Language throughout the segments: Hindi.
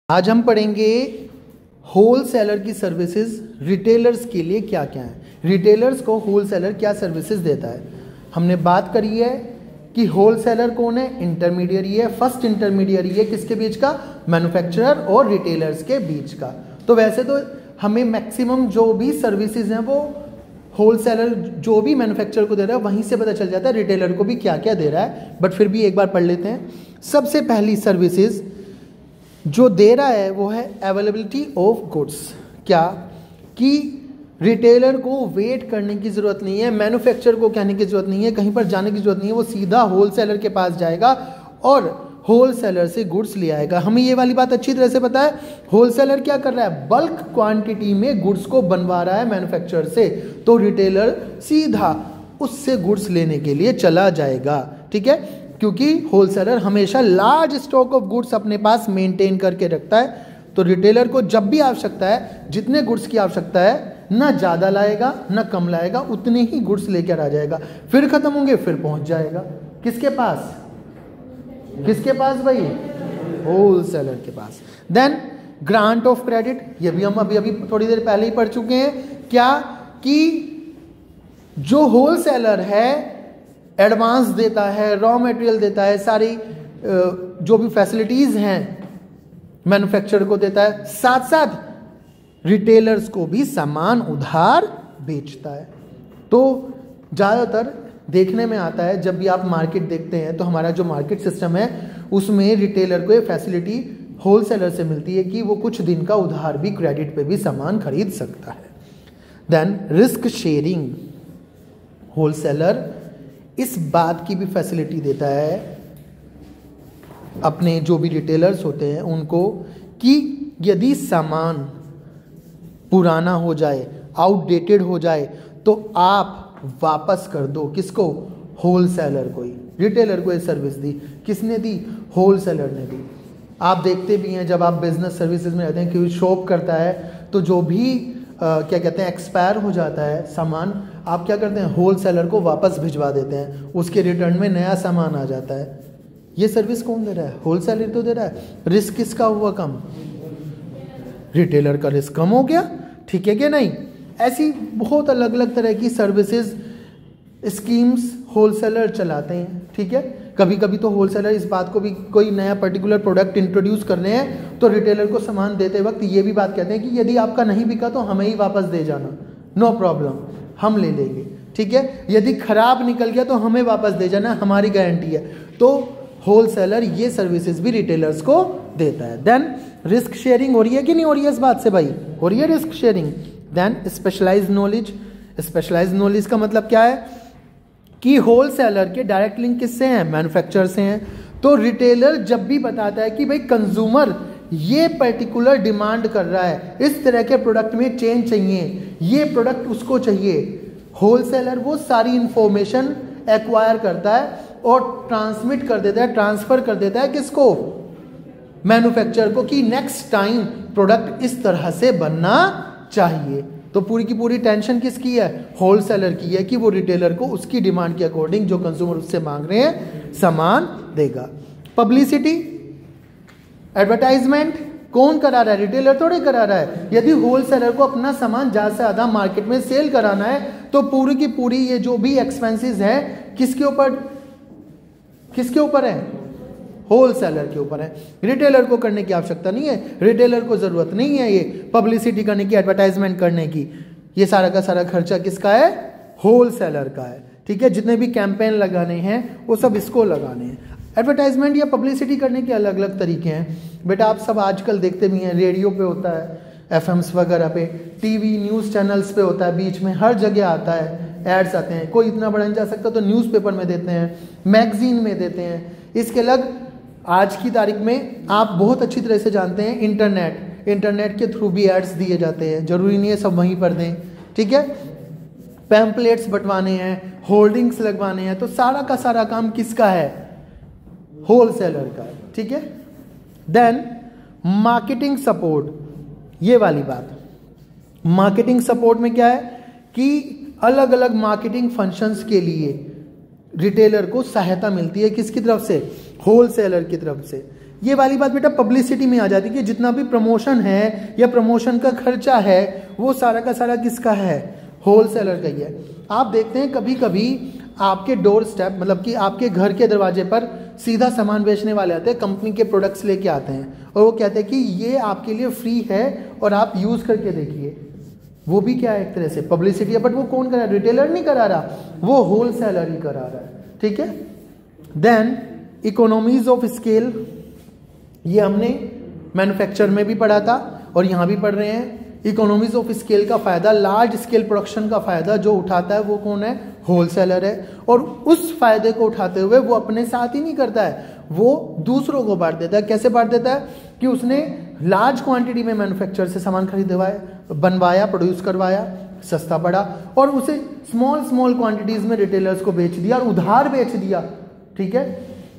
आज हम पढ़ेंगे होल सेलर की सर्विसेज रिटेलर्स के लिए क्या क्या है। रिटेलर्स को होल सेलर क्या सर्विसेज देता है। हमने बात करी है कि होल सेलर कौन है, इंटरमीडियरी है। फर्स्ट इंटरमीडियरी है किसके बीच का, मैन्युफैक्चरर और रिटेलर्स के बीच का। तो वैसे तो हमें मैक्सिमम जो भी सर्विसेज हैं वो होल सेलर जो भी मैन्युफैक्चरर को दे रहा है वहीं से पता चल जाता है रिटेलर को भी क्या क्या दे रहा है, बट फिर भी एक बार पढ़ लेते हैं। सबसे पहली सर्विसेज जो दे रहा है वो है अवेलेबिलिटी ऑफ गुड्स। क्या कि रिटेलर को वेट करने की ज़रूरत नहीं है, मैन्युफैक्चरर को कहने की ज़रूरत नहीं है, कहीं पर जाने की ज़रूरत नहीं है, वो सीधा होल सेलर के पास जाएगा और होल सेलर से गुड्स ले आएगा। हमें ये वाली बात अच्छी तरह से पता है, होल सेलर क्या कर रहा है, बल्क क्वांटिटी में गुड्स को बनवा रहा है मैन्युफैक्चरर से, तो रिटेलर सीधा उससे गुड्स लेने के लिए चला जाएगा। ठीक है, क्योंकि होलसेलर हमेशा लार्ज स्टॉक ऑफ गुड्स अपने पास मेंटेन करके रखता है, तो रिटेलर को जब भी आवश्यकता है, जितने गुड्स की आवश्यकता है, ना ज़्यादा लाएगा ना कम लाएगा, उतने ही गुड्स लेकर आ जाएगा। फिर खत्म होंगे फिर पहुंच जाएगा किसके पास, किसके पास भाई, होलसेलर के पास। देन ग्रांट ऑफ क्रेडिट, ये भी हम अभी थोड़ी देर पहले ही पढ़ चुके हैं। क्या कि जो होलसेलर है एडवांस देता है, रॉ मटेरियल देता है, सारी जो भी फैसिलिटीज़ हैं मैन्युफैक्चरर को देता है, साथ साथ रिटेलर्स को भी सामान उधार बेचता है। तो ज़्यादातर देखने में आता है जब भी आप मार्केट देखते हैं तो हमारा जो मार्केट सिस्टम है उसमें रिटेलर को ये फैसिलिटी होलसेलर से मिलती है कि वो कुछ दिन का उधार भी क्रेडिट पे भी सामान खरीद सकता है। देन रिस्क शेयरिंग, होलसेलर इस बात की भी फैसिलिटी देता है अपने जो भी रिटेलर्स होते हैं उनको कि यदि सामान पुराना हो जाए, आउटडेटेड हो जाए, तो आप वापस कर दो। किसको, होलसेलर को ही। रिटेलर को ये सर्विस दी, किसने दी, होलसेलर ने दी। आप देखते भी हैं जब आप बिजनेस सर्विसेज में रहते हैं कि शॉप करता है तो जो भी क्या कहते हैं एक्सपायर हो जाता है सामान, आप क्या करते हैं, होलसेलर को वापस भिजवा देते हैं, उसके रिटर्न में नया सामान आ जाता है। ये सर्विस कौन दे रहा है, होलसेलर तो दे रहा है। रिस्क किसका हुआ कम, रिटेलर का रिस्क कम हो गया। ठीक है कि नहीं। ऐसी बहुत अलग अलग तरह की सर्विसेज स्कीम्स होलसेलर चलाते हैं। ठीक है, कभी कभी तो होलसेलर इस बात को भी, कोई नया पर्टिकुलर प्रोडक्ट इंट्रोड्यूस करने हैं तो रिटेलर को सामान देते वक्त ये भी बात कहते हैं कि यदि आपका नहीं बिका तो हमें ही वापस दे जाना, नो प्रॉब्लम, हम ले लेंगे। ठीक है, यदि खराब निकल गया तो हमें वापस दे जाना, हमारी गारंटी है। तो होलसेलर ये सर्विसेज भी रिटेलर्स को देता है। देन रिस्क शेयरिंग हो रही है कि नहीं हो रही है इस बात से भाई, हो रही है risk sharing. Then specialised knowledge, specialised knowledge का मतलब क्या है कि होलसेलर के डायरेक्ट लिंक किससे हैं, मैन्युफैक्चरर से हैं। तो रिटेलर जब भी बताता है कि भाई कंज्यूमर ये पर्टिकुलर डिमांड कर रहा है, इस तरह के प्रोडक्ट में चेंज चाहिए, ये प्रोडक्ट उसको चाहिए, होलसेलर वो सारी इंफॉर्मेशन एक्वायर करता है और ट्रांसमिट कर देता है, ट्रांसफर कर देता है किसको, मैन्युफैक्चरर को, कि नेक्स्ट टाइम प्रोडक्ट इस तरह से बनना चाहिए। तो पूरी की पूरी टेंशन किसकी है, होलसेलर की है कि वो रिटेलर को उसकी डिमांड के अकॉर्डिंग जो कंज्यूमर उससे मांग रहे हैं सामान देगा। पब्लिसिटी, एडवर्टाइजमेंट कौन करा रहा है, रिटेलर थोड़ी करा रहा है। यदि होलसेलर को अपना सामान ज़्यादा से ज़्यादा मार्केट में सेल कराना है तो पूरी की पूरी ये जो भी एक्सपेंसेस है किसके ऊपर, किसके ऊपर है, होलसेलर के ऊपर है। रिटेलर को करने की आवश्यकता नहीं है, रिटेलर को ज़रूरत नहीं है ये पब्लिसिटी करने की, एडवर्टाइजमेंट करने की। ये सारा का सारा खर्चा किसका है, होलसेलर का है। ठीक है, जितने भी कैंपेन लगाने हैं वो सब इसको लगाने हैं। एडवर्टाइजमेंट या पब्लिसिटी करने के अलग अलग तरीके हैं बेटा, आप सब आजकल देखते भी हैं, रेडियो पे होता है, एफएम्स वगैरह पे, टीवी न्यूज़ चैनल्स पे होता है, बीच में हर जगह आता है, एड्स आते हैं। कोई इतना बड़ा नहीं जा सकता तो न्यूज़पेपर में देते हैं, मैगजीन में देते हैं। इसके अलग आज की तारीख में आप बहुत अच्छी तरह से जानते हैं इंटरनेट के थ्रू भी एड्स दिए जाते हैं, जरूरी नहीं है सब वहीं पर दें। ठीक है, पैम्पलेट्स बंटवाने हैं, होल्डिंग्स लगवाने हैं, तो सारा का सारा काम किसका है, होलसेलर का है। ठीक है। देन मार्केटिंग सपोर्ट, ये वाली बात, मार्केटिंग सपोर्ट में क्या है कि अलग अलग मार्केटिंग फंक्शंस के लिए रिटेलर को सहायता मिलती है, किसकी तरफ से, होलसेलर की तरफ से। ये वाली बात बेटा पब्लिसिटी में आ जाती है कि जितना भी प्रमोशन है या प्रमोशन का खर्चा है वो सारा का सारा किसका है, होलसेलर का ही है। आप देखते हैं कभी कभी आपके डोर स्टेप मतलब कि आपके घर के दरवाजे पर सीधा सामान बेचने वाले आते हैं, कंपनी के प्रोडक्ट्स लेके आते हैं और वो कहते हैं कि ये आपके लिए फ्री है और आप यूज़ करके देखिए। वो भी क्या है, एक तरह से पब्लिसिटी है, बट वो कौन करा रहा है, रिटेलर नहीं करा रहा, वो होलसेलर ही करा रहा है। ठीक है। देन इकोनॉमीज ऑफ स्केल, ये हमने मैन्युफैक्चर में भी पढ़ा था और यहाँ भी पढ़ रहे हैं। इकोनॉमीज ऑफ स्केल का फायदा, लार्ज स्केल प्रोडक्शन का फायदा जो उठाता है वो कौन है, होलसेलर है। और उस फायदे को उठाते हुए वो अपने साथ ही नहीं करता है, वो दूसरों को बांट देता है। कैसे बांट देता है कि उसने लार्ज क्वांटिटी में मैन्युफैक्चर से सामान खरीदवाया, बनवाया, प्रोड्यूस करवाया, सस्ता पड़ा और उसे स्मॉल स्मॉल क्वांटिटीज में रिटेलर्स को बेच दिया और उधार बेच दिया। ठीक है।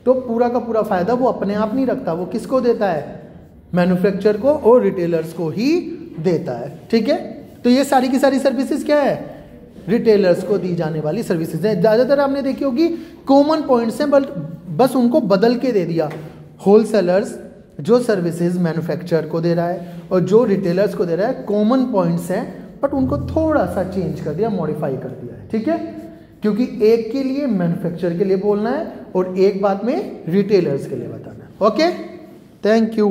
तो पूरा का पूरा फायदा वो अपने आप नहीं रखता, वो किसको देता है, मैन्युफैक्चर को और रिटेलर्स को ही देता है। ठीक है। तो ये सारी की सारी सर्विसेज क्या है, रिटेलर्स को दी जाने वाली सर्विसेज है। ज़्यादातर आपने देखी होगी कॉमन पॉइंट्स हैं, बस उनको बदल के दे दिया। होलसेलर्स जो सर्विसेज मैन्युफैक्चर को दे रहा है और जो रिटेलर्स को दे रहा है, कॉमन पॉइंट्स हैं बट उनको थोड़ा सा चेंज कर दिया, मॉडिफाई कर दिया है। ठीक है। क्योंकि एक के लिए मैन्युफैक्चर के लिए बोलना है और एक बात में रिटेलर्स के लिए बताना है। Okay, thank you.